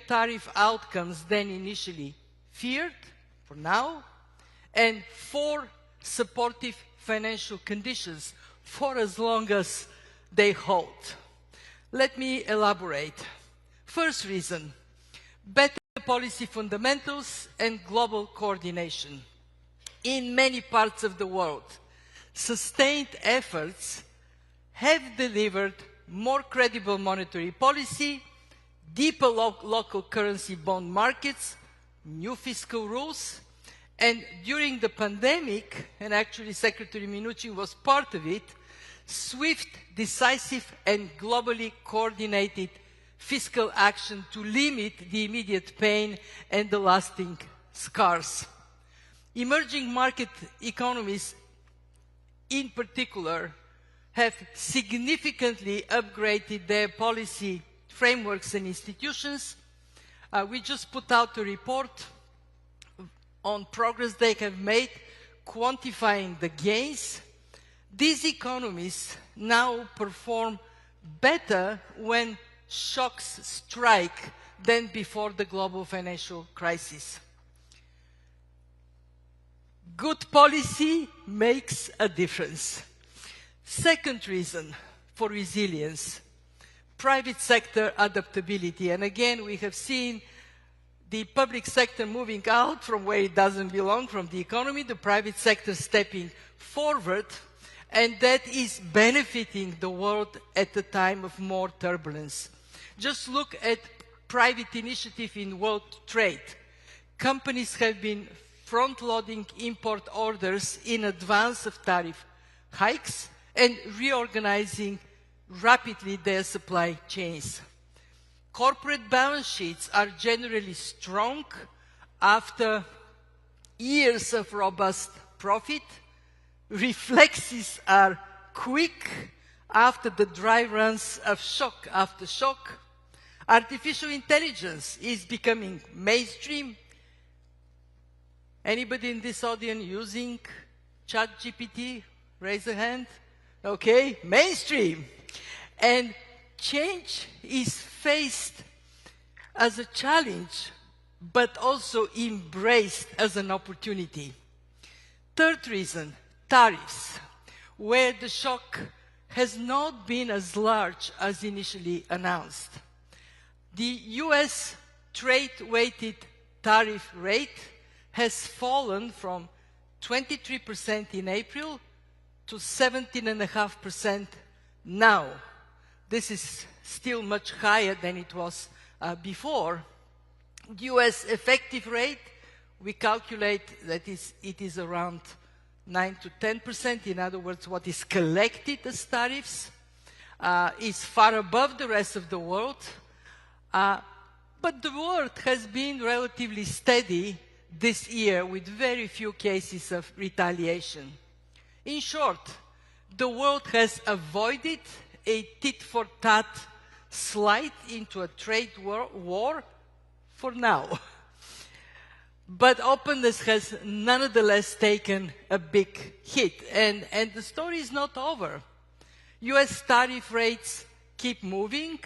tariff outcomes than initially feared, for now, and 4 supportive financial conditions for as long as they hold. Let me elaborate. First reason, better policy fundamentals and global coordination. In many parts of the world, sustained efforts have delivered more credible monetary policy, deeper local currency bond markets, new fiscal rules, and during the pandemic, and actually Secretary Mnuchin was part of it, swift, decisive, and globally coordinated fiscal action to limit the immediate pain and the lasting scars. Emerging market economies, in particular, have significantly upgraded their policy frameworks and institutions. We just put out a report on progress they have made, quantifying the gains. These economies now perform better when shocks strike than before the global financial crisis. Good policy makes a difference. Second reason for resilience, private sector adaptability. And again, we have seen the public sector moving out from where it doesn't belong, from the economy, the private sector stepping forward, and that is benefiting the world at a time of more turbulence. Just look at private initiative in world trade. Companies have been front-loading import orders in advance of tariff hikes and reorganizing rapidly their supply chains. Corporate balance sheets are generally strong after years of robust profit. Reflexes are quick after the dry runs of shock after shock. Artificial intelligence is becoming mainstream. Anybody in this audience using ChatGPT? Raise a hand. Okay, mainstream. And change is faced as a challenge, but also embraced as an opportunity. Third reason, tariffs, where the shock has not been as large as initially announced. The US trade-weighted tariff rate has fallen from 23% in April to 17.5% now. This is still much higher than it was before. The US effective rate, we calculate that it is around 9 to 10%. In other words, what is collected as tariffs is far above the rest of the world. But the world has been relatively steady this year with very few cases of retaliation. In short, the world has avoided a tit-for-tat slide into a trade war for now. But openness has nonetheless taken a big hit, and the story is not over. US tariff rates keep moving.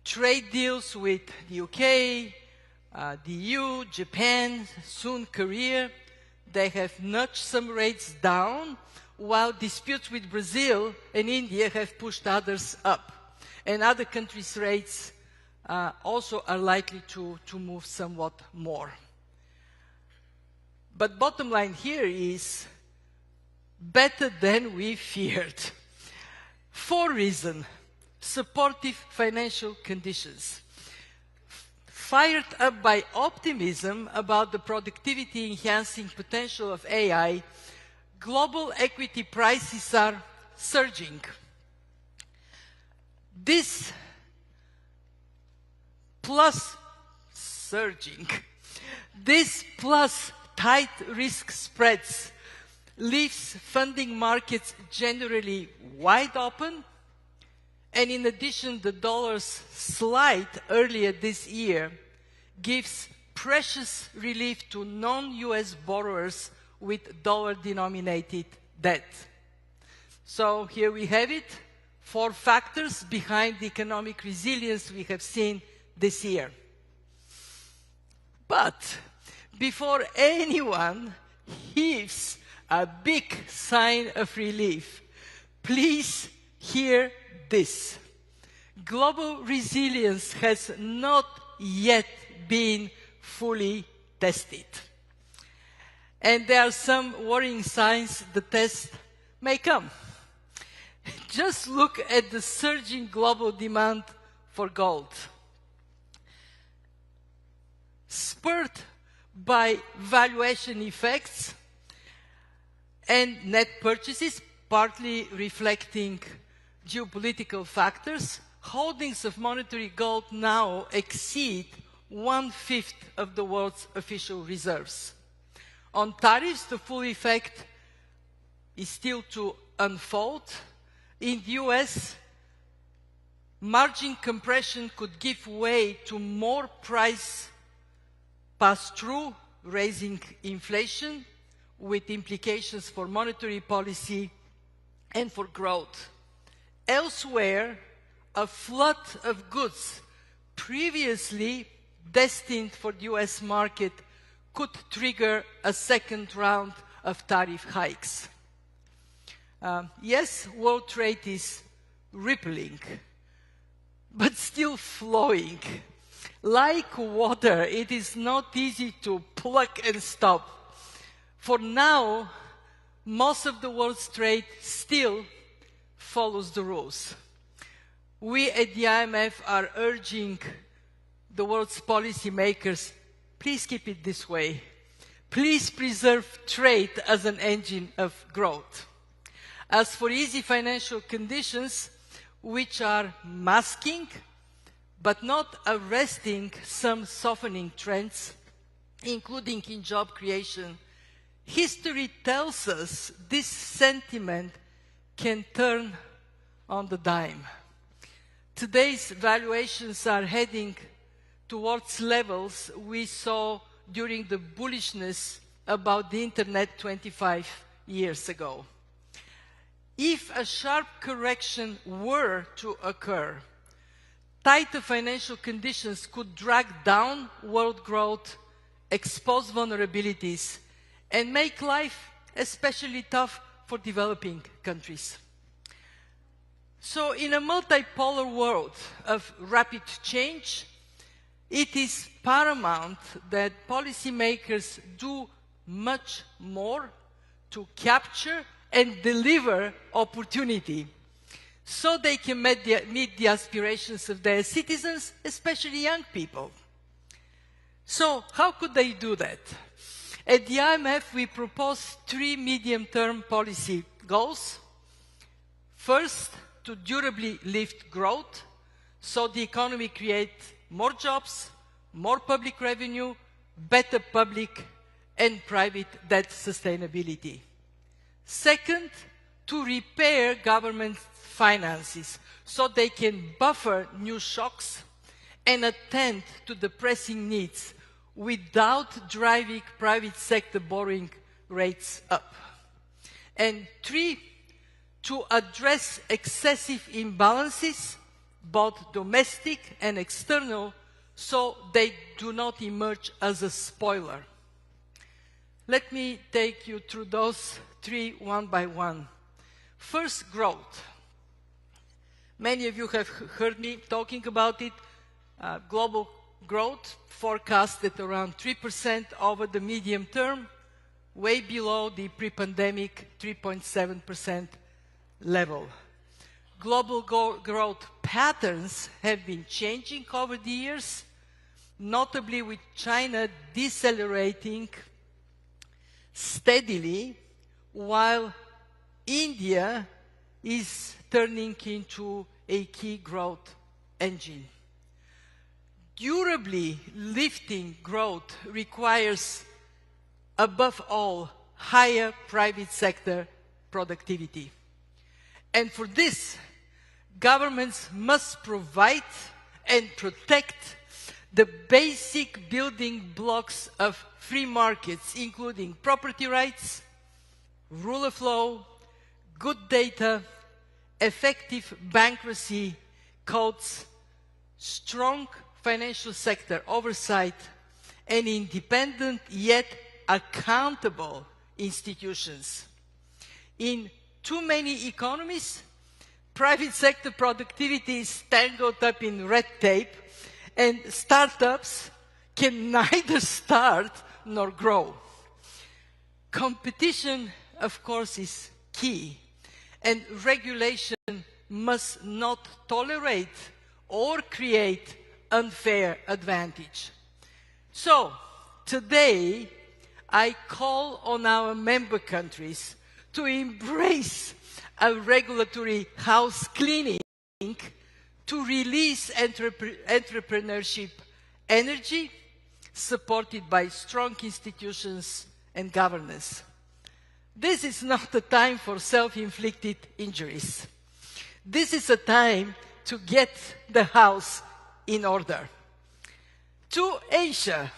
Trade deals with the UK, the EU, Japan, soon Korea, they have nudged some rates down, while disputes with Brazil and India have pushed others up. And other countries' rates also are likely to move somewhat more. But bottom line here is better than we feared. For reasons, supportive financial conditions. Fired up by optimism about the productivity-enhancing potential of AI, global equity prices are surging. This plus tight risk spreads leaves funding markets generally wide open, and in addition, the dollar's slide earlier this year gives precious relief to non-US borrowers with dollar-denominated debt. So here we have it, 4 factors behind the economic resilience we have seen this year. But before anyone heaves a big sign of relief, please hear this. Global resilience has not yet been fully tested. And there are some worrying signs the test may come. Just look at the surging global demand for gold. Spurred by valuation effects and net purchases, partly reflecting geopolitical factors, holdings of monetary gold now exceed 1/5 of the world's official reserves. On tariffs, the full effect is still to unfold. In the US, margin compression could give way to more price pass-through, raising inflation, with implications for monetary policy and for growth. Elsewhere, a flood of goods previously destined for the US market could trigger a second round of tariff hikes. Yes, world trade is rippling, but still flowing. Like water, it is not easy to pluck and stop. For now, most of the world's trade still follows the rules. We at the IMF are urging the world's policymakers, please keep it this way. Please preserve trade as an engine of growth. As for easy financial conditions, which are masking but not arresting some softening trends, including in job creation, history tells us this sentiment can turn on the dime. Today's valuations are heading towards levels we saw during the bullishness about the internet 25 years ago. If a sharp correction were to occur, tighter financial conditions could drag down world growth, expose vulnerabilities, and make life especially tough for developing countries. So in a multipolar world of rapid change, it is paramount that policymakers do much more to capture and deliver opportunity so they can meet the aspirations of their citizens, especially young people. So how could they do that? At the IMF, we propose 3 medium-term policy goals. First, to durably lift growth, so the economy creates more jobs, more public revenue, better public and private debt sustainability. Second, to repair government finances, so they can buffer new shocks and attend to the pressing needs without driving private sector borrowing rates up. And 3, to address excessive imbalances, both domestic and external, so they do not emerge as a spoiler. Let me take you through those 3 one by one. First, growth. Many of you have heard me talking about it. Global growth forecast at around 3% over the medium term, way below the pre-pandemic 3.7% level. Global growth patterns have been changing over the years, notably with China decelerating steadily, while India is turning into a key growth engine. Durably lifting growth requires, above all, higher private sector productivity. And for this, governments must provide and protect the basic building blocks of free markets, including property rights, rule of law, good data, effective bankruptcy codes, strong financial sector oversight, and independent yet accountable institutions. In too many economies, private sector productivity is tangled up in red tape, and startups can neither start nor grow. Competition, of course, is key, and regulation must not tolerate or create unfair advantage. So, today, I call on our member countries to embrace a regulatory house cleaning to release entrepreneurship energy, supported by strong institutions and governance. This is not a time for self-inflicted injuries. This is a time to get the house in order. To Asia,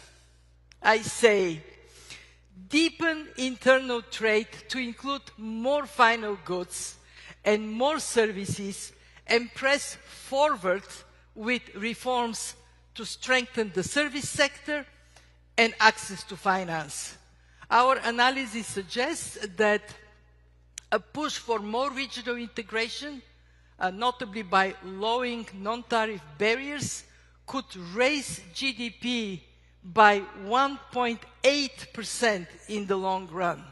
I say, deepen internal trade to include more final goods and more services, and press forward with reforms to strengthen the service sector and access to finance. Our analysis suggests that a push for more regional integration, notably by lowering non-tariff barriers, could raise GDP by 1.8% in the long run.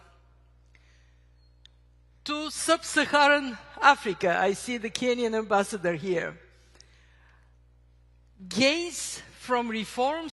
To sub-Saharan Africa, I see the Kenyan ambassador here. Gains from reforms